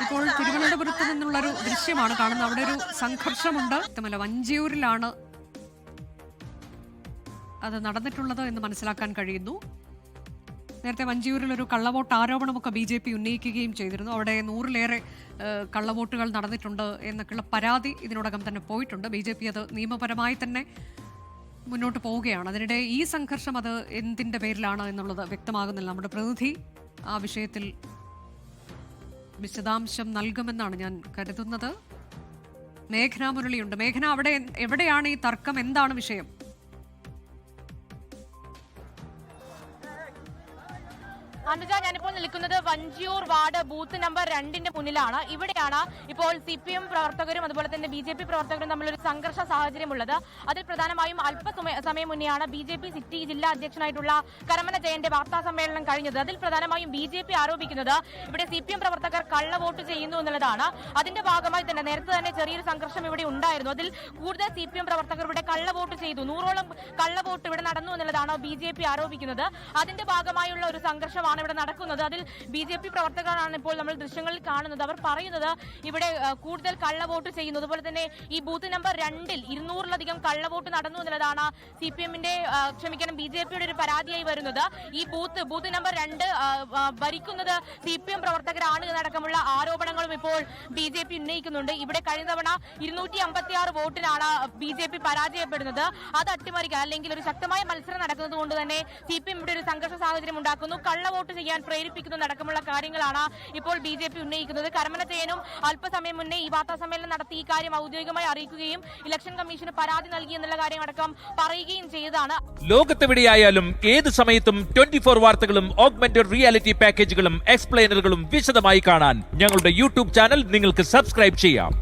ഇപ്പോൾ തിരുവനന്തപുരത്ത് നിന്നുള്ളൊരു ദൃശ്യമാണ് കാണുന്നത്. അവിടെ ഒരു സംഘർഷമുണ്ട്. വഞ്ചിയൂരിലാണ് അത് നടന്നിട്ടുള്ളത് എന്ന് മനസ്സിലാക്കാൻ കഴിയുന്നു. നേരത്തെ വഞ്ചിയൂരിൽ ഒരു കള്ളവോട്ട് ആരോപണമൊക്കെ BJP ഉന്നയിക്കുകയും ചെയ്തിരുന്നു. അവിടെ 100-ലേറെ കള്ളവോട്ടുകൾ നടന്നിട്ടുണ്ട് എന്നൊക്കെയുള്ള പരാതി ഇതിനോടകം തന്നെ പോയിട്ടുണ്ട്. BJP അത് നിയമപരമായി തന്നെ മുന്നോട്ട് പോവുകയാണ്. അതിനിടെ ഈ സംഘർഷം അത് എന്തിൻ്റെ പേരിലാണ് എന്നുള്ളത് വ്യക്തമാകുന്നില്ല. നമ്മുടെ പ്രതിനിധി ആ വിഷയത്തിൽ വിശദാംശം നൽകുമെന്നാണ് ഞാൻ കരുതുന്നത്. മേഘന മുരളിയുണ്ട്. മേഘന, അവിടെ എവിടെയാണ് ഈ തർക്കം? എന്താണ് വിഷയം? അനുജ, ഞാനിപ്പോൾ നിൽക്കുന്നത് വഞ്ചിയൂർ വാർഡ് ബൂത്ത് നമ്പർ 2 മുന്നിലാണ്. ഇവിടെയാണ് ഇപ്പോൾ CPM പ്രവർത്തകരും അതുപോലെ തന്നെ BJP പ്രവർത്തകരും തമ്മിലൊരു സംഘർഷ സാഹചര്യമുള്ളത്. അതിൽ പ്രധാനമായും സമയം മുന്നെയാണ് BJP സിറ്റി ജില്ലാ അധ്യക്ഷനായിട്ടുള്ള കരമന ജയന്റെ വാർത്താ സമ്മേളനം കഴിഞ്ഞത്. അതിൽ പ്രധാനമായും BJP ആരോപിക്കുന്നത് ഇവിടെ CPM പ്രവർത്തകർ കള്ളവോട്ട് ചെയ്യുന്നു എന്നുള്ളതാണ്. അതിന്റെ ഭാഗമായി തന്നെ നേരത്തെ തന്നെ ചെറിയൊരു സംഘർഷം ഇവിടെ ഉണ്ടായിരുന്നു. അതിൽ കൂടുതൽ CPM പ്രവർത്തകർ ഇവിടെ കള്ളവോട്ട് ചെയ്തു, 100ഓളം കള്ളവോട്ട് ഇവിടെ നടന്നു എന്നുള്ളതാണ് BJP ആരോപിക്കുന്നത്. അതിന്റെ ഭാഗമായുള്ള ഒരു സംഘർഷമാണ് ഇവിടെ നടക്കുന്നത്. അതിൽ BJP പ്രവർത്തകരാണ് ഇപ്പോൾ നമ്മൾ ദൃശ്യങ്ങളിൽ കാണുന്നത്. അവർ പറയുന്നത് ഇവിടെ കൂടുതൽ കള്ളവോട്ട് ചെയ്യുന്നു, അതുപോലെ തന്നെ ഈ ബൂത്ത് നമ്പർ 2-ൽ 200-ലധികം കള്ളവോട്ട് നടന്നു എന്നുള്ളതാണ് BJPയുടെ ഒരു പരാതിയായി വരുന്നത്. ഈ ബൂത്ത് നമ്പർ 2 ഭരിക്കുന്നത് CPM പ്രവർത്തകരാണ് എന്നടക്കമുള്ള ആരോപണങ്ങളും ഇപ്പോൾ BJP ഉന്നയിക്കുന്നുണ്ട്. ഇവിടെ കഴിഞ്ഞ തവണ 256 വോട്ടിനാണ് BJP പരാജയപ്പെടുന്നത്. അത് അട്ടിമറിക്കാൻ അല്ലെങ്കിൽ ഒരു ശക്തമായ മത്സരം നടക്കുന്നത് കൊണ്ട് തന്നെ CPM ഇവിടെ ഒരു സംഘർഷ സാഹചര്യം ഉണ്ടാക്കുന്നു, കള്ളവോട്ട് ചെയ്യാൻ പ്രേരിപ്പിക്കുന്നതടക്കമുള്ള കാര്യങ്ങളാണ് ഇപ്പോൾ BJP ഉന്നയിക്കുന്നത്. കരമന ജയനും അല്പസമയം മുന്നേ ഈ വാർത്താ സമ്മേളനം നടത്തി ഈ കാര്യം ഔദ്യോഗികമായി അറിയിക്കുകയും ഇലക്ഷൻ കമ്മീഷന് പരാതി നൽകി എന്നുള്ള കാര്യം അടക്കം പറയുകയും ചെയ്തതാണ്. ലോകത്തെവിടെയായാലും ഏത് സമയത്തും 24 വാർത്തകളും ഓഗ്മെന്റഡ് റിയാലിറ്റി പാക്കേജുകളും എക്സ്പ്ലെയിനറുകളും വിശദമായി കാണാൻ ഞങ്ങളുടെ YouTube ചാനൽ നിങ്ങൾക്ക് സബ്സ്ക്രൈബ് ചെയ്യാം.